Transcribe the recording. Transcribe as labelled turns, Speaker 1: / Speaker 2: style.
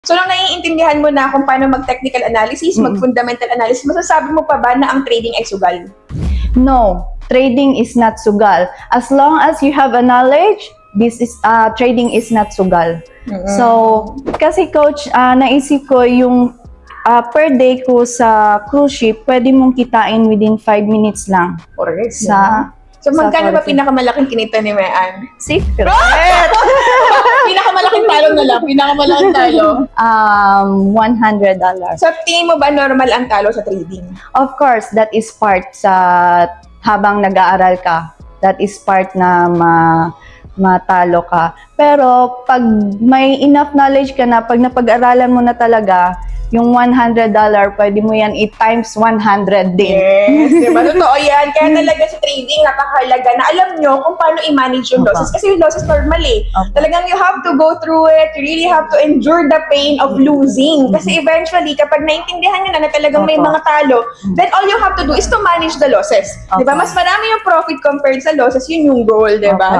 Speaker 1: So, nung naiintindihan mo na kung paano mag-technical analysis, mag-fundamental analysis, masasabi mo pa ba na ang trading ay sugal?
Speaker 2: No, trading is not sugal. As long as you have a knowledge, trading is not sugal. So, kasi coach, naisip ko yung per day ko sa cruise ship, pwede mong kitain within 5 minutes lang.
Speaker 1: Correct.
Speaker 2: So,
Speaker 1: magkano ba pinakamalaking kinita ni Mean?
Speaker 2: Secret!
Speaker 1: Pinakamalaking talo na lang. Pinakamalaking talo.
Speaker 2: $100.
Speaker 1: So, tingin mo ba normal ang talo sa trading?
Speaker 2: Of course, that is part sa habang nag-aaral ka. That is part na matalo ka. Pero, pag may enough knowledge ka na, pag napag-aralan mo na talaga, yung $100, pwede mo yan i-times 100 din.
Speaker 1: Yes, diba? Totoo yan. Kaya talaga sa trading, napakahalaga na alam nyo kung paano i-manage yung losses. Kasi yung losses normal eh. Talagang you have to go through it. You really have to endure the pain of losing. Kasi eventually, kapag naintindihan nyo na talagang may mga talo, then all you have to do is to manage the losses. Diba? Mas marami yung profit compared sa losses, yun yung goal, diba?